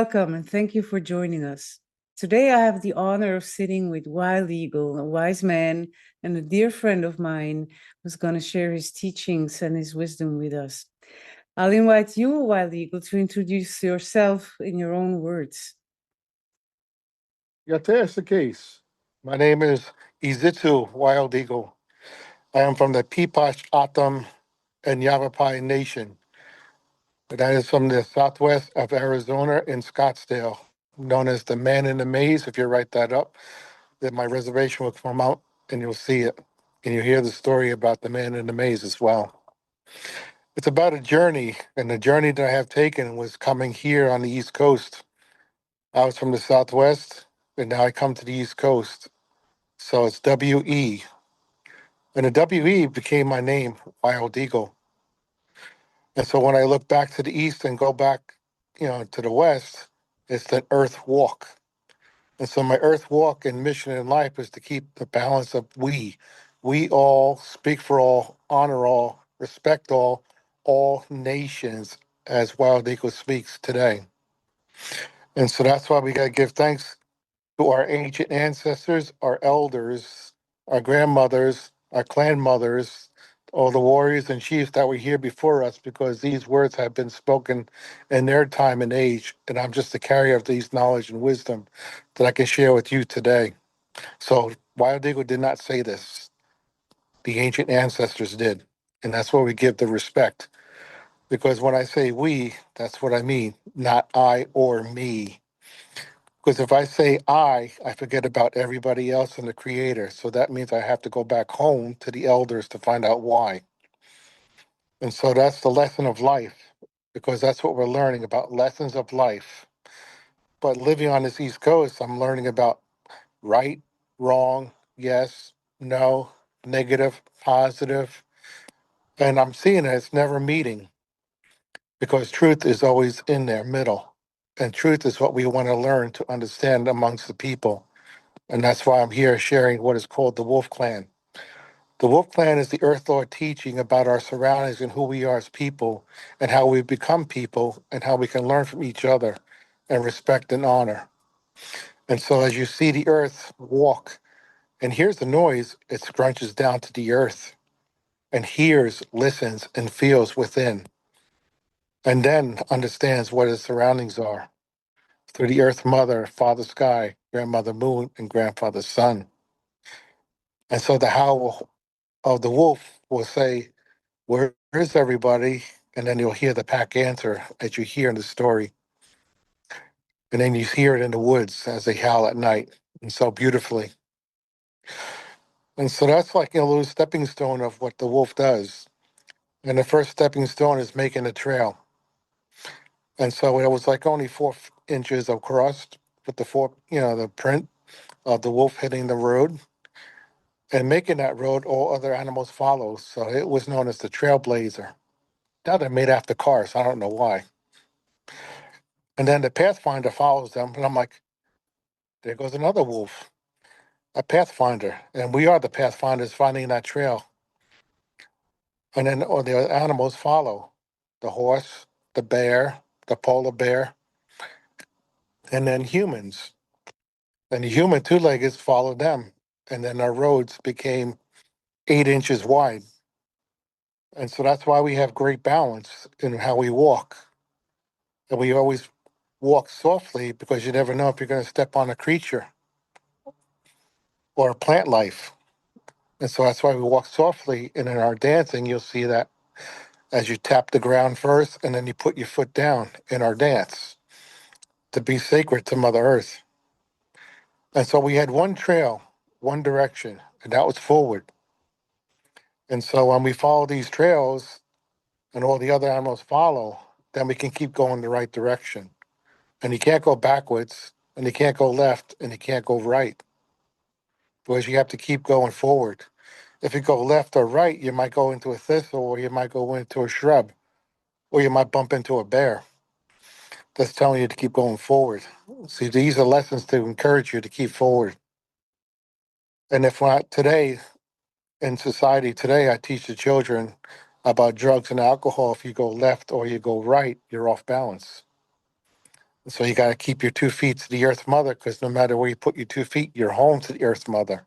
Welcome and thank you for joining us. Today I have the honor of sitting with Wild Eagle, a wise man and a dear friend of mine who's going to share his teachings and his wisdom with us. I'll invite you, Wild Eagle, to introduce yourself in your own words. Yeah, that's the case. My name is Izitu Wild Eagle. I am from the Peepash, Atom, and Yavapai Nation. That is from the southwest of Arizona in Scottsdale, known as the Man in the Maze. If you write that up, then my reservation will come out and you'll see it. And you'll hear the story about the Man in the Maze as well. It's about a journey, and the journey that I have taken was coming here on the East Coast. I was from the Southwest, and now I come to the East Coast. So it's WE. And the WE became my name, Wild Eagle. And so when I look back to the east and go back, to the west, it's the earth walk. And so my earth walk and mission in life is to keep the balance of we. We all speak for all, respect all nations, as Wild Eagle speaks today. And so that's why we got to give thanks to our ancient ancestors, our elders, our grandmothers, our clan mothers, all the warriors and chiefs that were here before us, because these words have been spoken in their time and age. And I'm just a carrier of these knowledge and wisdom that I can share with you today. So Wild Eagle did not say this. The ancient ancestors did. And that's where we give the respect. Because when I say we, that's what I mean, not I or me. Because if I say I forget about everybody else and the creator. So that means I have to go back home to the elders to find out why. And so that's the lesson of life, because that's what we're learning about, lessons of life. But living on this East Coast, I'm learning about right, wrong, yes, no, negative, positive. And I'm seeing that it's never meeting, because truth is always in there, middle. And truth is what we want to learn to understand amongst the people. And that's why I'm here sharing what is called the Wolf Clan. The Wolf Clan is the Earth Lord teaching about our surroundings and who we are as people, and how we become people, and how we can learn from each other and respect and honor. And so as you see the earth walk and hears the noise, it scrunches down to the earth and hears, listens, and feels within, and then understands what its surroundings are through the Earth Mother, Father Sky, Grandmother Moon, and Grandfather Sun. And so the howl of the wolf will say, "Where is everybody?" And then you'll hear the pack answer as you hear in the story. And then you hear it in the woods as they howl at night, and so beautifully. And so that's like a little stepping stone of what the wolf does. And the first stepping stone is making a trail. And so it was like only 4 inches across with the the print of the wolf hitting the road. And making that road, all other animals follow. So it was known as the trailblazer. Now they're made after cars. I don't know why. And then the Pathfinder follows them. And I'm like, there goes another wolf, a Pathfinder. And we are the Pathfinders finding that trail. And then all the other animals follow, the horse, the bear, the polar bear, and then humans. And the human two-leggeds followed them. And then our roads became 8 inches wide. And so that's why we have great balance in how we walk. And we always walk softly, because you never know if you're going to step on a creature or a plant life. And so that's why we walk softly. And in our dancing, you'll see that as you tap the ground first, and then you put your foot down in our dance to be sacred to Mother Earth. And so we had one trail, one direction, and that was forward. And so when we follow these trails and all the other animals follow, then we can keep going the right direction. And you can't go backwards, and you can't go left, and you can't go right, because you have to keep going forward. If you go left or right, you might go into a thistle, or you might go into a shrub, or you might bump into a bear. That's telling you to keep going forward. See, these are lessons to encourage you to keep forward. And if not today, in society today, I teach the children about drugs and alcohol. If you go left or you go right, you're off balance. So you got to keep your 2 feet to the earth mother, because no matter where you put your 2 feet, you're home to the earth mother.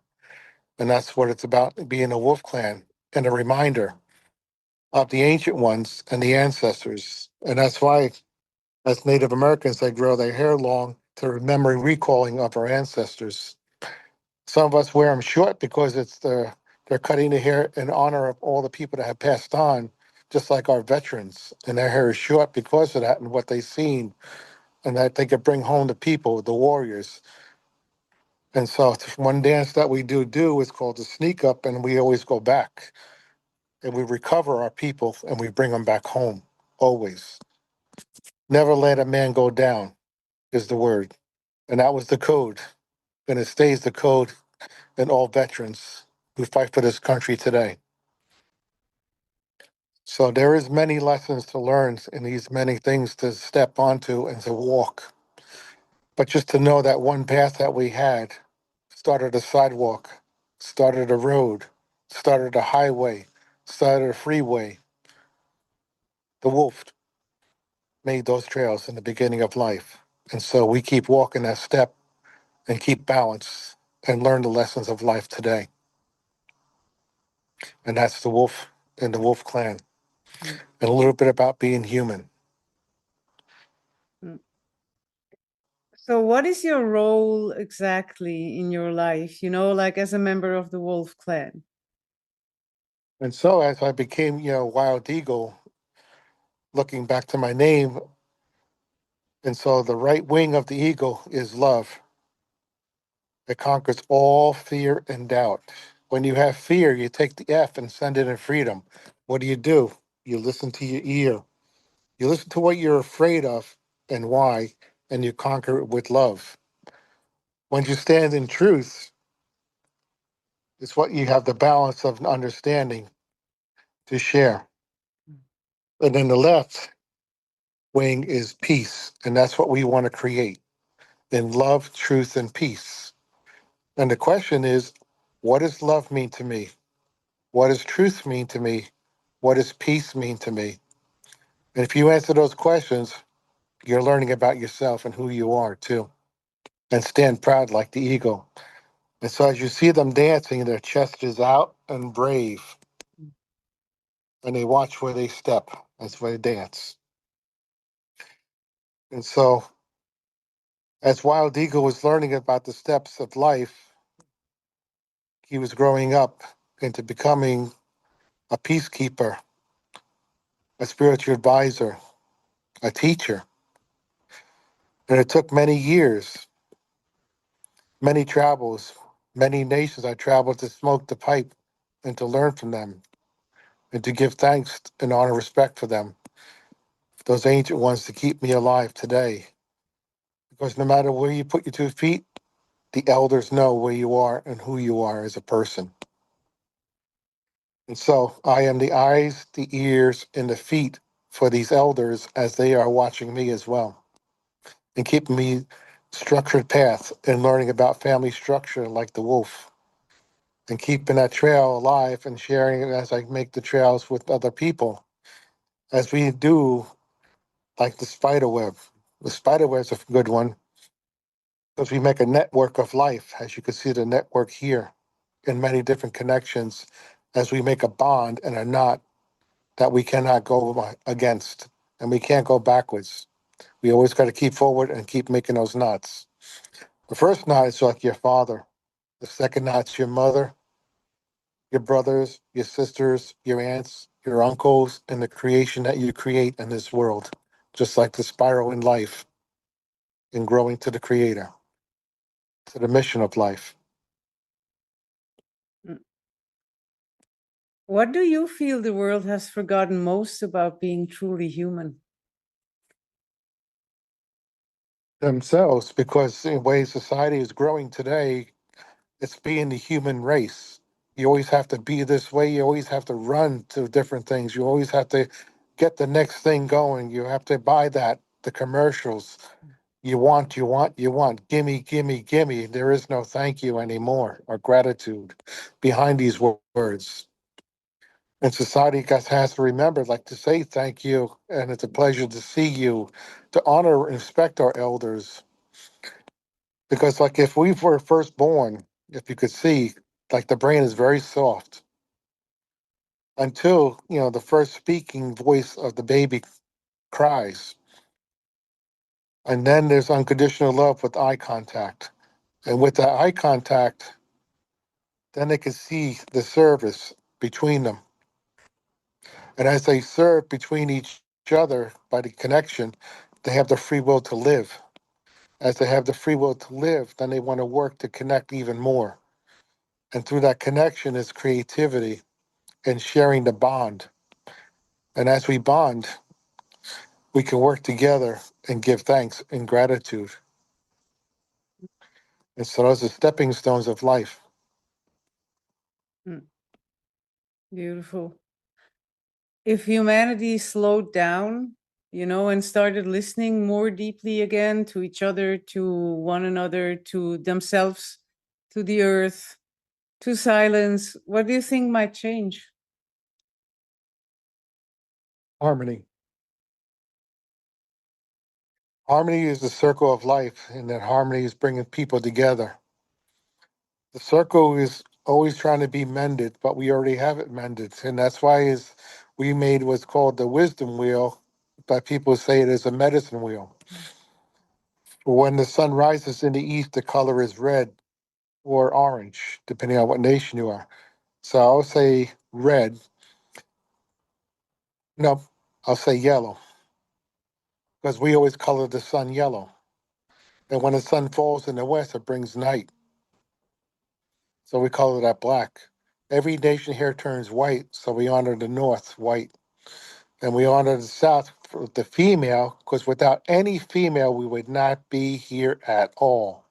And that's what it's about, being a wolf clan, and a reminder of the ancient ones and the ancestors. And that's why, as Native Americans, they grow their hair long to remember and recalling of our ancestors. Some of us wear them short because they're cutting the hair in honor of all the people that have passed on, just like our veterans. And their hair is short because of that and what they've seen, and that they could bring home the people, the warriors. And so one dance that we do is called the sneak up, and we always go back and we recover our people and we bring them back home, always. Never let a man go down is the word. And that was the code. And it stays the code in all veterans who fight for this country today. So there is many lessons to learn and these many things to step onto and to walk. But just to know that one path that we had started a sidewalk, started a road, started a highway, started a freeway. The wolf made those trails in the beginning of life. And so we keep walking that step and keep balance and learn the lessons of life today. And that's the wolf and the wolf clan. Mm, And a little bit about being human. mm. So, what is your role exactly in your life? Like as a member of the Wolf Clan? And so as I became, Wild Eagle, looking back to my name, and so the right wing of the eagle is love. It conquers all fear and doubt. When you have fear, you take the F and send it in freedom. What do? You listen to your ear. You listen to what you're afraid of and why, and you conquer it with love. When you stand in truth, it's what you have the balance of understanding to share. And then the left wing is peace, and that's what we want to create in love, truth, and peace. And the question is, what does love mean to me? What does truth mean to me? What does peace mean to me? And if you answer those questions, you're learning about yourself and who you are too. And stand proud like the eagle. And so as you see them dancing, their chest is out and brave. And they watch where they step as they dance. And so as Wild Eagle was learning about the steps of life, he was growing up into becoming a peacekeeper, a spiritual advisor, a teacher. And it took many years, many travels, many nations I traveled to smoke the pipe and to learn from them and to give thanks and honor respect for them, those ancient ones to keep me alive today. Because no matter where you put your 2 feet, the elders know where you are and who you are as a person. And so I am the eyes, the ears, and the feet for these elders as they are watching me as well and keeping me structured path and learning about family structure like the wolf and keeping that trail alive and sharing it as I make the trails with other people as we do like the spider web. The spider web's a good one because we make a network of life, as you can see the network here in many different connections as we make a bond and a knot that we cannot go against and we can't go backwards. We always got to keep forward and keep making those knots. The first knot is like your father. The second knot's your mother, your brothers, your sisters, your aunts, your uncles, and the creation that you create in this world, just like the spiral in life in growing to the creator, to the mission of life. Mm. What do you feel the world has forgotten most about being truly human? Themselves, because the way society is growing today, it's being the human race. You always have to be this way. You always have to run to different things. You always have to get the next thing going. You have to buy that, the commercials. You want. Gimme, gimme, gimme. There is no thank you anymore or gratitude behind these words. And society has to remember, like, to say thank you, and it's a pleasure to see you, to honor and respect our elders. Because, like, if we were first born, if you could see, like, the brain is very soft until, the first speaking voice of the baby cries. And then there's unconditional love with eye contact. And with that eye contact, then they can see the service between them. And as they serve between each other by the connection, they have the free will to live. As they have the free will to live, then they want to work to connect even more. And through that connection is creativity and sharing the bond. And as we bond, we can work together and give thanks and gratitude. And so those are stepping stones of life. Mm, beautiful. If humanity slowed down, and started listening more deeply again to each other, to one another, to themselves, to the earth, to silence, what do you think might change? Harmony. Harmony is the circle of life, and that harmony is bringing people together. The circle is always trying to be mended, but we already have it mended. And that's why is we made what's called the wisdom wheel, but people say it is a medicine wheel. When the sun rises in the east, the color is red or orange, depending on what nation you are. So I'll say red. No, I'll say yellow, because we always color the sun yellow. And when the sun falls in the west, it brings night. So we color that black. Every nation here turns white, so we honor the north white. And we honor the South for the female, because without any female, we would not be here at all.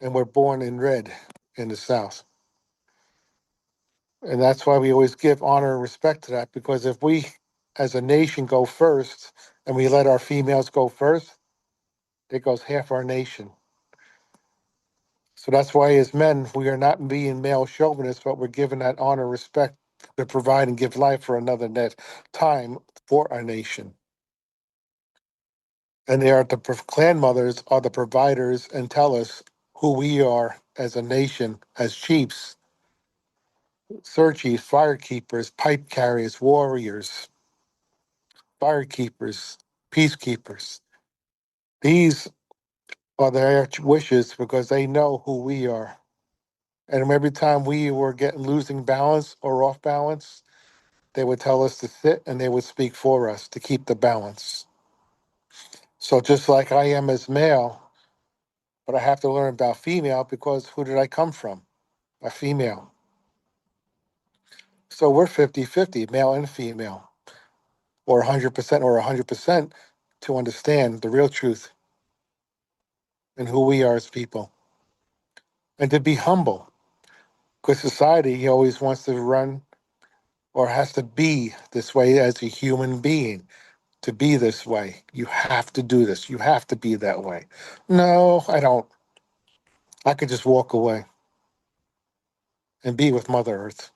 And we're born in red in the South. And that's why we always give honor and respect to that, because if we as a nation go first and we let our females go first, there goes half our nation. So that's why as men, we are not being male chauvinists, but we're giving that honor and respect to provide and give life for another net time for our nation. And they are the clan mothers are the providers and tell us who we are as a nation, as chiefs, sir chiefs, fire keepers, pipe carriers, warriors, fire keepers, peacekeepers. These are their wishes because they know who we are. And every time we were getting losing balance or off balance, they would tell us to sit and they would speak for us to keep the balance. So just like I am as male, but I have to learn about female because who did I come from? A female. So we're 50-50, male and female, or 100% or 100% to understand the real truth and who we are as people. And to be humble, because society always wants to run or has to be this way as a human being. To be this way, you have to do this. You have to be that way. No, I don't. I could just walk away and be with Mother Earth,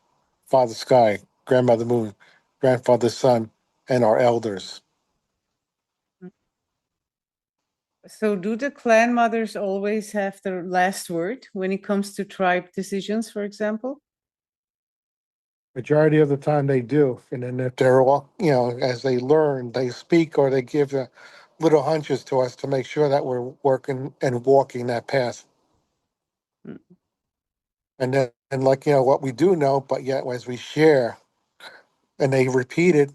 Father Sky, Grandmother Moon, Grandfather Sun, and our elders. So, do the clan mothers always have the last word when it comes to tribe decisions, for example? Majority of the time they do. And then if they're all, as they learn, they speak or they give little hunches to us to make sure that we're working and walking that path. Mm, And then, and like, what we do know, but yet as we share and they repeat it,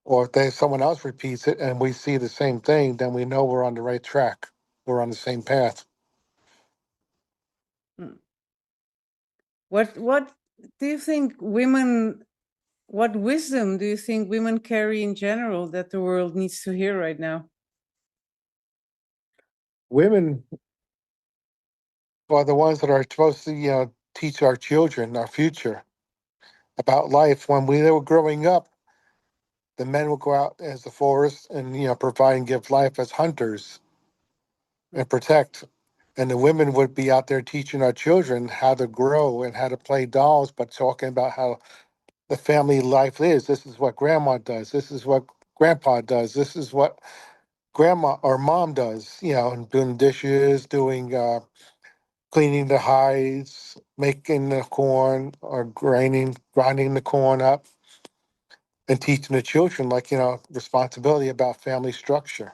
or if someone else repeats it and we see the same thing, then we know we're on the right track. We're on the same path. mm. What do you think women? What wisdom do you think women carry in general that the world needs to hear right now? Women are the ones that are supposed to, teach our children, our future, about life. When we were growing up, the men would go out as the forest and, provide and give life as hunters Mm, and protect. And the women would be out there teaching our children how to grow and how to play dolls, but talking about how the family life is. This is what grandma does. This is what grandpa does. This is what grandma or mom does, you know, and doing dishes, doing cleaning the hides, making the corn or grinding the corn up, and teaching the children, like, you know, responsibility about family structure.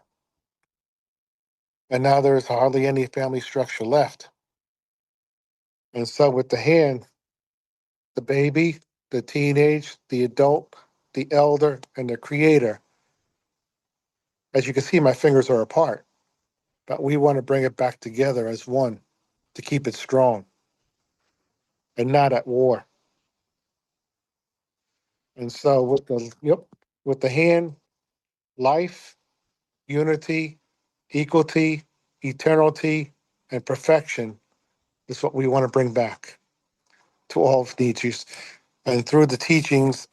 And now there's hardly any family structure left. And so with the hand, the baby, the teenage, the adult, the elder, and the creator, as you can see, my fingers are apart, but we want to bring it back together as one to keep it strong and not at war. And so with the hand, life, unity, equality, eternity, and perfection is what we want to bring back to all of teachers. And through the teachings,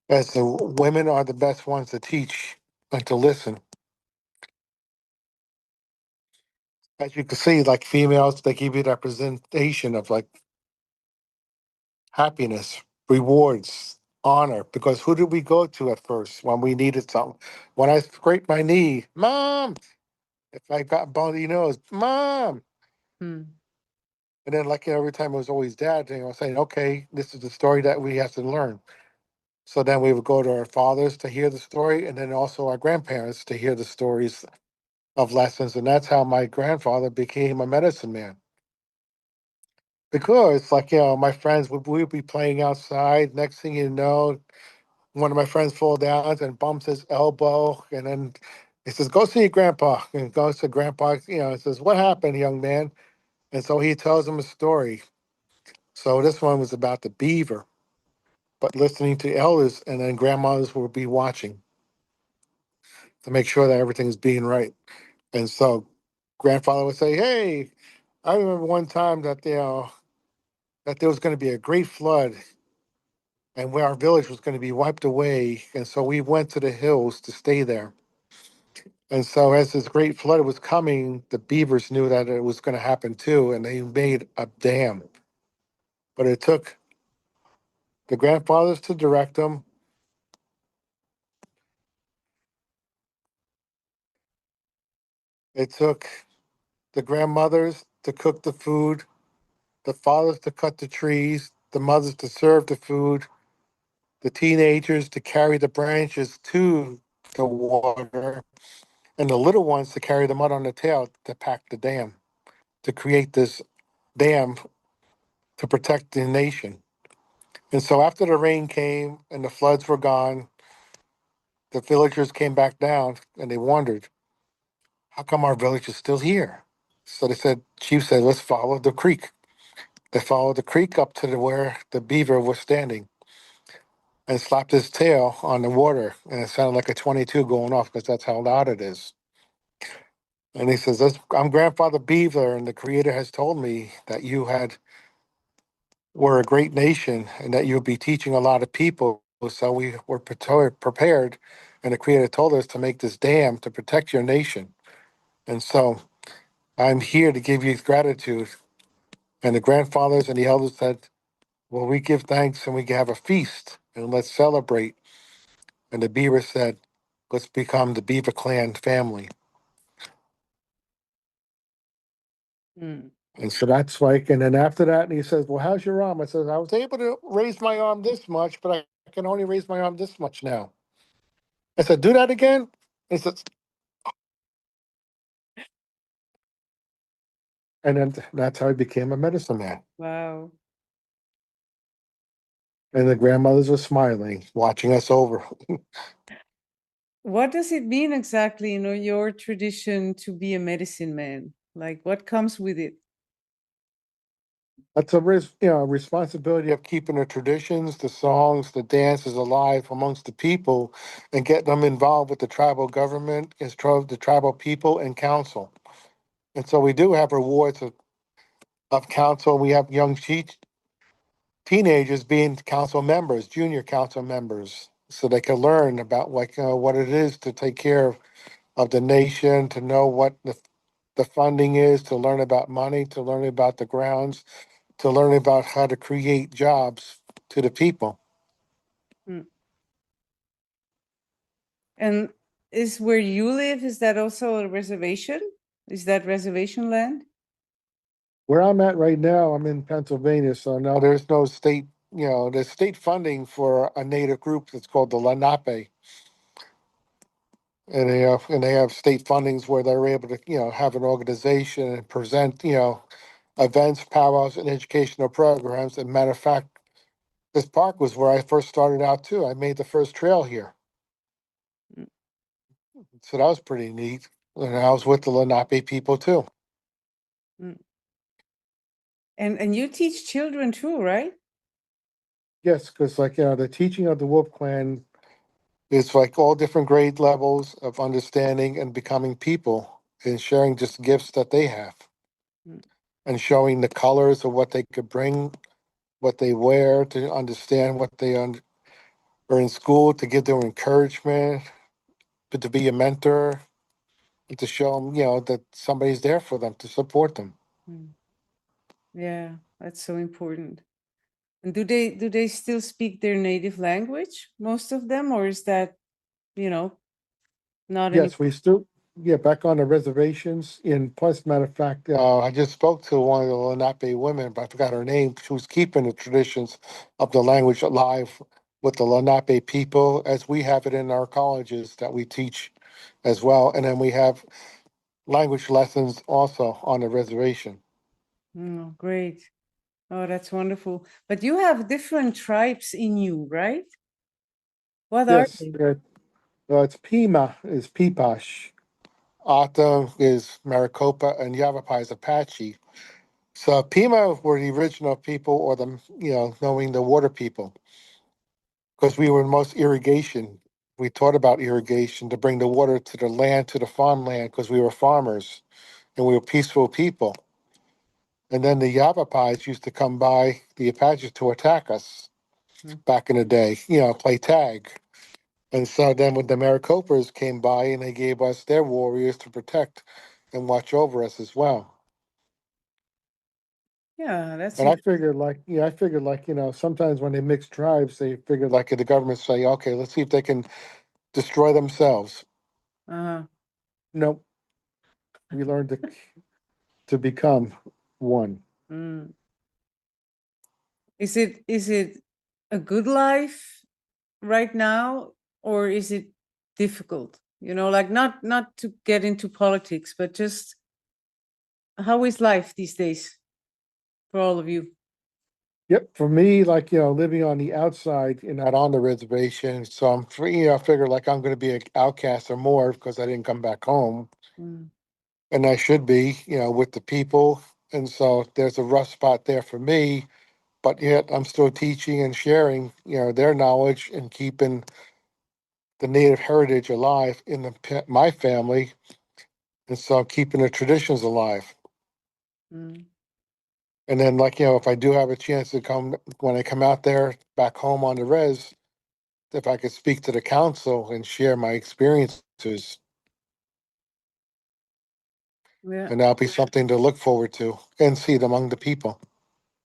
as the women are the best ones to teach and to listen. As you can see, like females, they give you that presentation of like happiness, rewards, honor. Because who did we go to at first when we needed something? When I scraped my knee, mom. If I got bony nose, mom. Mm. And then, like every time it was always dad, you know, saying, okay, this is the story that we have to learn. So then we would go to our fathers to hear the story, and then also our grandparents to hear the stories of lessons. And that's how my grandfather became a medicine man. Because, like, you know, my friends would be playing outside. Next thing you know, one of my friends falls down and bumps his elbow. And then he says, go see your grandpa. And goes to grandpa, you know, and says, what happened, young man? And so he tells him a story. So this one was about the beaver, but listening to elders, and then grandmothers will be watching to make sure that everything's being right. And so grandfather would say, hey, I remember one time that, you know, that there was going to be a great flood and where our village was going to be wiped away. And so we went to the hills to stay there. And so as this great flood was coming, the beavers knew that it was going to happen too, and they made a dam. But it took the grandfathers to direct them. It took the grandmothers to cook the food, the fathers to cut the trees, the mothers to serve the food, the teenagers to carry the branches to the water, and the little ones to carry the mud on the tail to pack the dam, to create this dam to protect the nation. And so after the rain came and the floods were gone, the villagers came back down and they wondered, how come our village is still here? So they said, Chief said, let's follow the creek. They followed the creek up to where the beaver was standing and slapped his tail on the water. And it sounded like a 22 going off because that's how loud it is. And he says, I'm Grandfather Beaver, and the Creator has told me that you were a great nation and that you'll be teaching a lot of people. So we were prepared, and the Creator told us to make this dam to protect your nation. And so I'm here to give you gratitude. And the grandfathers and the elders said, well, we give thanks and we have a feast and let's celebrate. And the beaver said, let's become the Beaver Clan family. Mm. And so that's like, and then after that, and he says, well, how's your arm? I says, I was able to raise my arm this much, but I can only raise my arm this much now. I said, do that again? He says, and then that's how he became a medicine man. Wow. And the grandmothers were smiling, watching us over. What does it mean exactly, your tradition to be a medicine man? Like, what comes with it? That's a responsibility of keeping the traditions, the songs, the dances alive amongst the people, and get them involved with the tribal government, the tribal people and council. And so we do have rewards of council. We have young teenagers being council members, junior council members, so they can learn about like what it is to take care of the nation, to know what the funding is, to learn about money, to learn about the grounds, to learn about how to create jobs to the people. Mm. And is where you live, is that also a reservation? Is that reservation land? Where I'm at right now, I'm in Pennsylvania, so no, there's no state, there's state funding for a native group that's called the Lenape. And they have state fundings where they're able to, have an organization and present, events, powwows, and educational programs. And matter of fact, this park was where I first started out too. I made the first trail here. Mm, So that was pretty neat. And I was with the Lenape people too. mm. And you teach children too, right? Yes, because like the teaching of the Wolf Clan is like all different grade levels of understanding and becoming people and sharing just gifts that they have Mm, and showing the colors of what they could bring, what they wear to understand what they are in school, to give them encouragement, but to be a mentor and to show them, that somebody's there for them to support them. mm. Yeah, that's so important. And do they still speak their native language, most of them, or is that, you know, not any? Yes, we still, yeah, back on the reservations. And plus, matter of fact, I just spoke to one of the Lenape women, but I forgot her name. She was keeping the traditions of the language alive with the Lenape people, as we have it in our colleges that we teach as well. And then we have language lessons also on the reservation. Oh, great. Oh, that's wonderful. But you have different tribes in you, right? What are Yes, they? it's Pima is Peepash, Ata is Maricopa, and Yavapai is Apache. So Pima were the original people, or the knowing the water people, because we were most irrigation. We taught about irrigation to bring the water to the land, to the farmland, because we were farmers and we were peaceful people. And then the Yavapais used to come by the Apaches to attack us Mm, back in the day, play tag. And so then when the Maricopas came by and they gave us their warriors to protect and watch over us as well. yeah, that's And I figured like, sometimes when they mix tribes, they figured like the government say, okay, let's see if they can destroy themselves. uh, Nope, we learned to become one. mm. Is it a good life right now, or is it difficult? Like not to get into politics, but just how is life these days for all of you? Yep, for me, like, living on the outside and not on the reservation. So I'm free, I figure like I'm going to be an outcast or more because I didn't come back home. Mm, And I should be, with the people. And so there's a rough spot there for me, but yet I'm still teaching and sharing, their knowledge and keeping the native heritage alive in my family, and so keeping the traditions alive. mm. And then, like, if I do have a chance to come when I come out there back home on the res, if I could speak to the council and share my experiences, Yeah. and that'll be something to look forward to and see it among the people.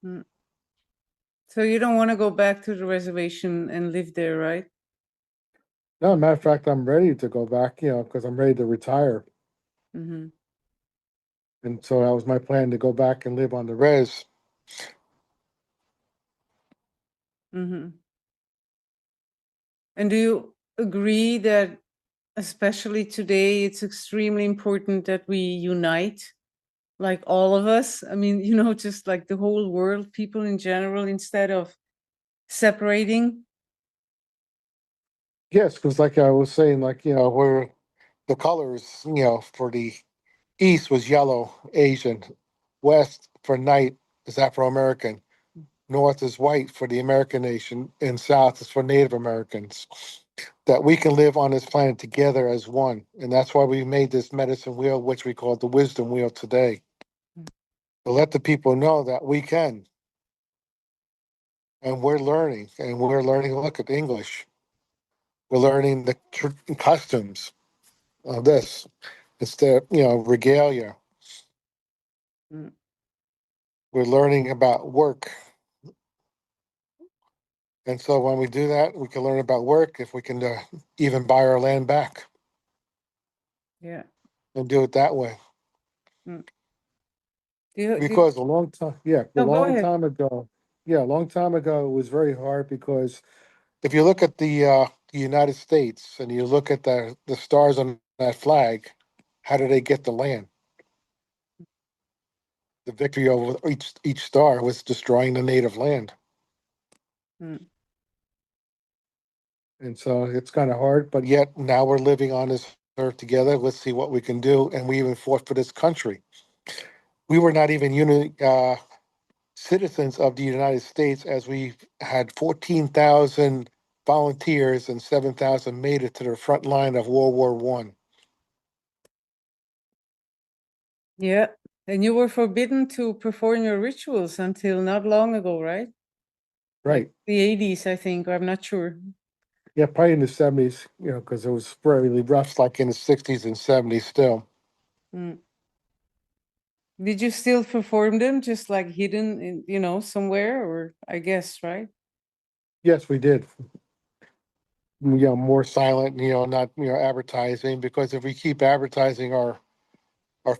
Mm. So you don't want to go back to the reservation and live there, right? No, matter of fact, I'm ready to go back, because I'm ready to retire. Mm-hmm. And so that was my plan, to go back and live on the res. Mm-hmm. And do you agree that, especially today, it's extremely important that we unite, like all of us? I mean, just like the whole world, people in general, instead of separating. Yes, because like I was saying, like, where the colors, for the East was yellow, Asian. West for night is Afro American. North is white for the American nation. And South is for Native Americans. That we can live on this planet together as one. And that's why we made this medicine wheel, which we call the wisdom wheel today. To let the people know that we can. And we're learning. And we're learning, look at English. We're learning the customs of this. It's the, regalia. mm, We're learning about work. And so when we do that, we can learn about work if we can even buy our land back yeah. and do it that way. Mm. Do you, Because a long time, yeah, a no, go long ahead. time ago, yeah, a long time ago, it was very hard because if you look at the United States and you look at the stars on that flag, how do they get the land? The victory over each star was destroying the native land. Mm, And so it's kind of hard, but yet now we're living on this earth together. Let's see what we can do. And we even fought for this country. We were not even citizens of the United States as we had 14,000 volunteers and 7,000 made it to the front line of World War One. yeah. And you were forbidden to perform your rituals until not long ago, right? Like Right. the 80s, I think, or I'm not sure. Yeah, probably in the 70s, because it was really rough, like in the 60s and 70s still. Mm. Did you still perform them just like hidden in, somewhere, or I guess, right? Yes, we did. More silent, not, advertising, because if we keep advertising our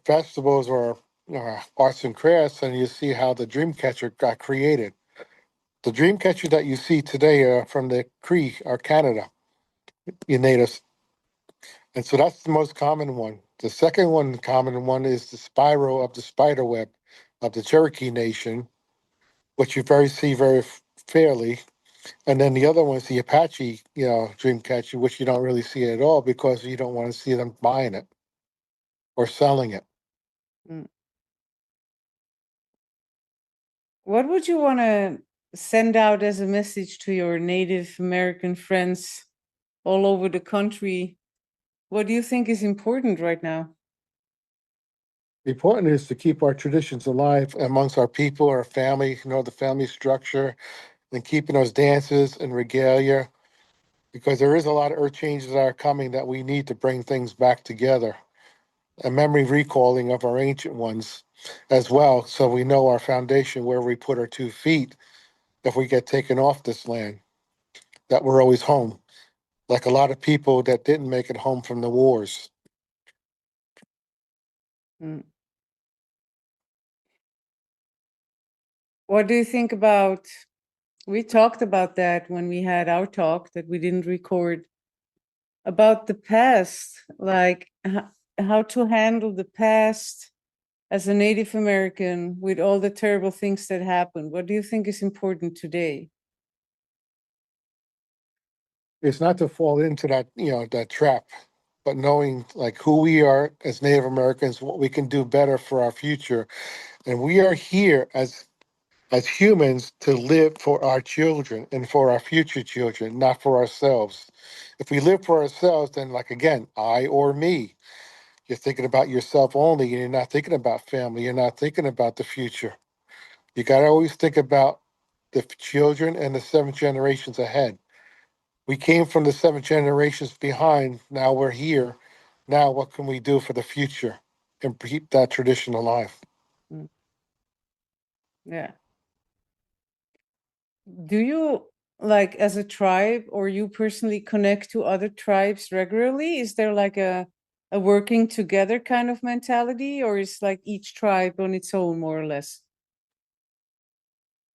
festivals or our arts and crafts, and you see how the Dreamcatcher got created. The Dreamcatcher that you see today are from the Cree or Canada, you natives. And so that's the most common one. The second one, common one, is the spiral of the spider web of the Cherokee Nation, which you see very fairly. And then the other one is the Apache, Dreamcatcher, which you don't really see at all because you don't want to see them buying it or selling it. Mm. What would you want to send out as a message to your Native American friends all over the country? What do you think is important right now? The important is to keep our traditions alive amongst our people, our family, the family structure, and keeping those dances and regalia, because there is a lot of earth changes that are coming that we need to bring things back together. A memory recalling of our ancient ones as well, so we know our foundation where we put our 2 feet if we get taken off this land, that we're always home. Like a lot of people that didn't make it home from the wars. Mm. What do you think about? We talked about that when we had our talk that we didn't record about the past, like how to handle the past as a Native American with all the terrible things that happened. What do you think is important today? It's not to fall into that trap, but knowing like who we are as Native Americans, what we can do better for our future. And we are here as humans to live for our children and for our future children, not for ourselves. If we live for ourselves, then like again, I or me, you're thinking about yourself only and you're not thinking about family, you're not thinking about the future. You got to always think about the children and the 7 generations ahead. We came from the 7 generations behind. Now we're here. Now, what can we do for the future and keep that tradition alive? Mm. Yeah. Do you, like, as a tribe, or you personally connect to other tribes regularly? Is there like a working together kind of mentality, or is like each tribe on its own, more or less?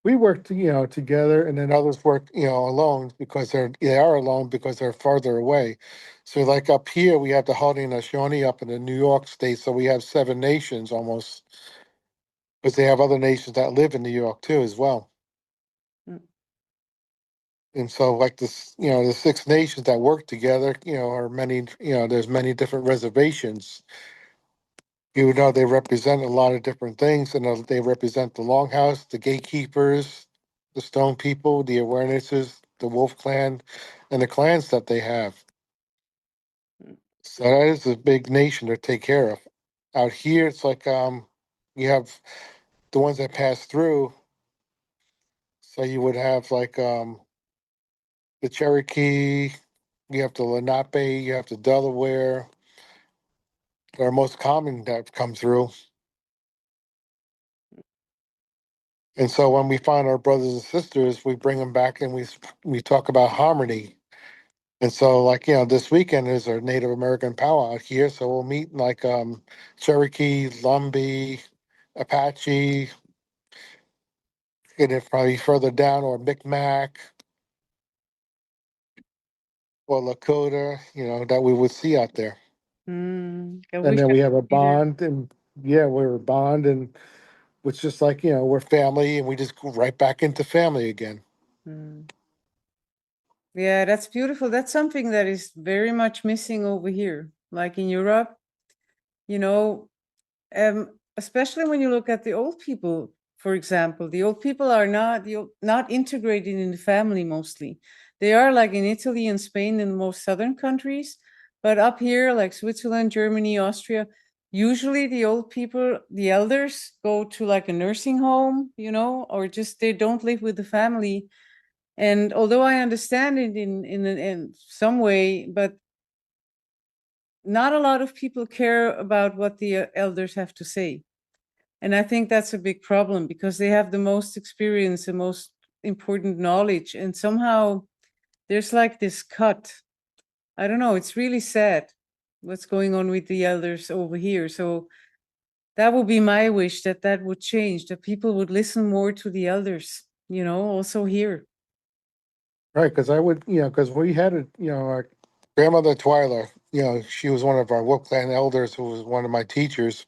We work, together, and then others work, alone because they are alone because they're farther away. So, like up here, we have the Haudenosaunee up in the New York State, so we have 7 nations almost, because they have other nations that live in New York too as well. Mm, And so, like this, the 6 nations that work together, are many, there's many different reservations. They represent a lot of different things, and they represent the Longhouse, the Gatekeepers, the Stone People, the Awarenesses, the Wolf Clan, and the clans that they have. mm, So that is a big nation to take care of. Out here, it's like you have the ones that pass through. So you would have like the Cherokee, you have the Lenape, you have the Delaware, that are most common that come through. And so when we find our brothers and sisters, we bring them back and we talk about harmony. And so, like, this weekend is our Native American powwow out here. So we'll meet like Cherokee, Lumbee, Apache, and if probably further down, or Micmac or Lakota, that we would see out there. I And wish then I we have a could be there. bond, and yeah, we're a bond, and it's just like, we're family, and we just go right back into family again. Mm. Yeah, that's beautiful. That's something that is very much missing over here. Like in Europe, you know, especially when you look at the old people, for example, the old people are not integrated in the family mostly. They are like in Italy and Spain and most southern countries, but up here, like Switzerland, Germany, Austria, usually the old people, the elders, go to like a nursing home, or just they don't live with the family. And although I understand it in some way, but not a lot of people care about what the elders have to say. And I think that's a big problem because they have the most experience and most important knowledge. And somehow there's like this cut. I don't know. It's really sad what's going on with the elders over here. So that would be my wish, that that would change, that people would listen more to the elders, also here. Right, because I would, because we had our grandmother Twyla, she was one of our Wolf Clan elders who was one of my teachers,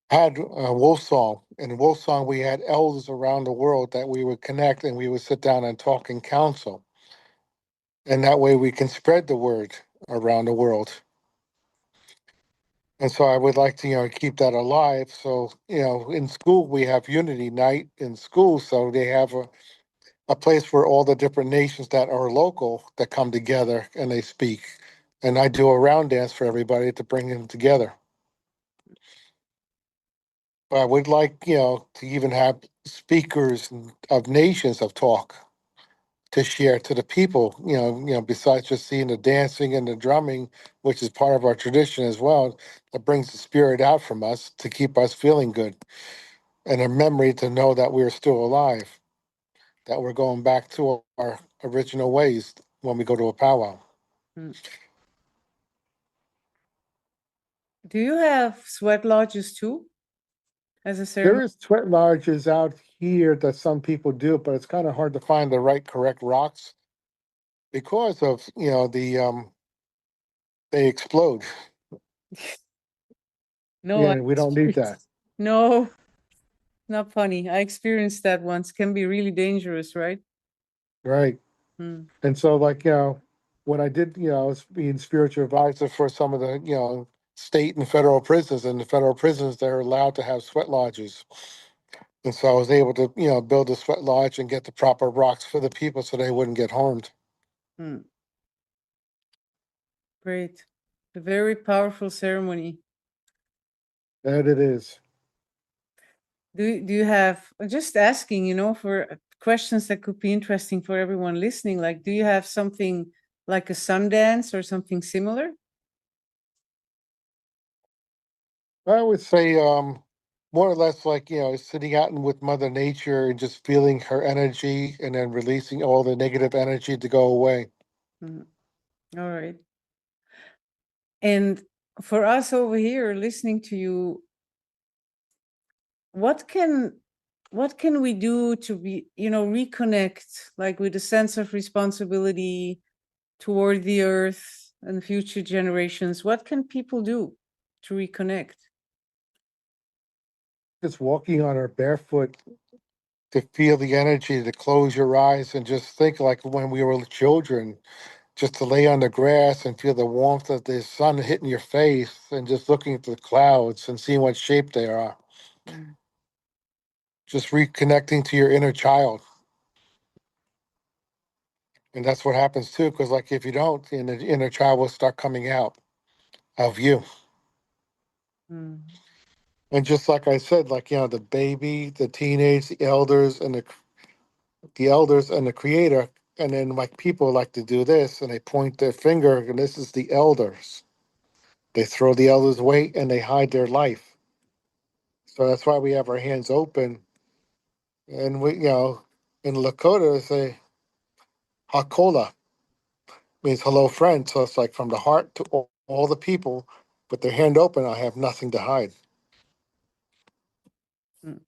had a wolf song. And in wolf song, we had elders around the world that we would connect and we would sit down and talk and counsel. And that way we can spread the word around the world. And so I would like to, keep that alive. So, in school, we have unity night in school. So they have a place where all the different nations that are local that come together and they speak. And I do a round dance for everybody to bring them together. But I would like, to even have speakers of nations of talk to share to the people, besides just seeing the dancing and the drumming, which is part of our tradition as well, that brings the spirit out from us to keep us feeling good, and a memory to know that we're still alive, that we're going back to our original ways when we go to a powwow. Mm. Do you have sweat lodges too as a There ceremony? is sweat lodges out here that some people do, but it's kind of hard to find the right correct rocks because of they explode. No, I Yeah, we don't need that. experienced. No, not funny. I experienced that once. Can be really dangerous, right? Right. Mm, And so, like, when I did, I was being spiritual advisor for some of the, state and federal prisons. And the federal prisons, they're allowed to have sweat lodges. And so I was able to, build a sweat lodge and get the proper rocks for the people so they wouldn't get harmed. mm, great. A very powerful ceremony. That it is. Do you have, just asking, for questions that could be interesting for everyone listening, like do you have something like a sun dance or something similar? I would say, more or less like, sitting out and with Mother Nature and just feeling her energy and then releasing all the negative energy to go away. Mm, all right. And for us over here listening to you, what can what can we do to be, reconnect like with a sense of responsibility toward the earth and future generations? What can people do to reconnect? Just walking on her barefoot to feel the energy, to close your eyes and just think like when we were children, just to lay on the grass and feel the warmth of the sun hitting your face and just looking at the clouds and seeing what shape they are. Mm, Just reconnecting to your inner child. And that's what happens too, because like if you don't, then the inner child will start coming out of you. mm, And just like I said, like the baby, the teenage, the elders and the creator, and then like people like to do this and they point their finger and this is the elders. They throw the elders away and they hide their life. So that's why we have our hands open And we, in Lakota, they say Hakola means hello, friend. So it's like from the heart to all the people, with their hand open, I have nothing to hide. Mm.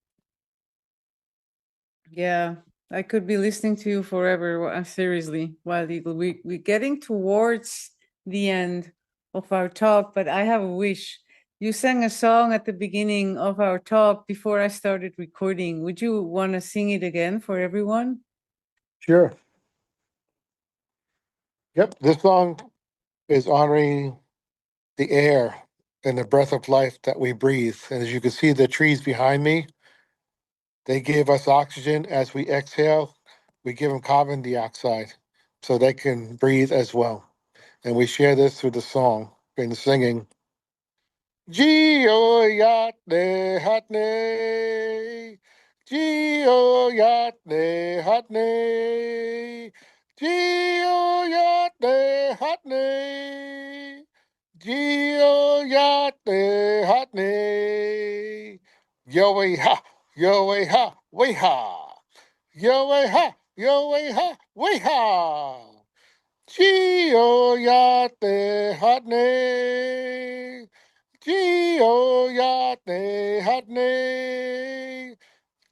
Yeah, I could be listening to you forever. Seriously, Wild Eagle. We're getting towards the end of our talk, but I have a wish. You sang a song at the beginning of our talk before I started recording. Would you want to sing it again for everyone? Sure. Yep. This song is honoring the air and the breath of life that we breathe. And as you can see, the trees behind me, they give us oxygen as we exhale. We give them carbon dioxide so they can breathe as well. And we share this through the song and the singing. Geo yatne hatne, Geo yatne hatne, Geo yatne hatne, Geo yatne hatne, Yo ha, yo ha, way ha, yo ha, yo ha, way ha. Geo yate hatne, Geo yate hatne,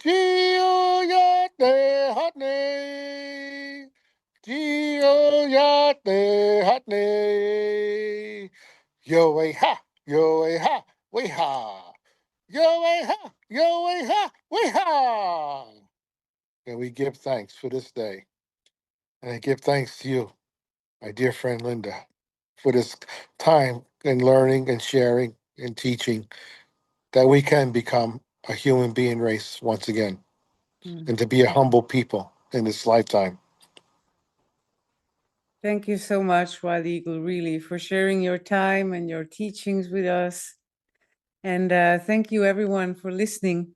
Geo yate hatne, Geo yate hatne. Yo ha, yo ha, we ha. Yo ha, yo ha, we ha. And we give thanks for this day. And I give thanks to you, my dear friend Linda, for this time in learning and sharing and teaching that we can become a human being race once again Mm. and to be a humble people in this lifetime. Thank you so much, Wild Eagle, really, for sharing your time and your teachings with us. And thank you, everyone, for listening.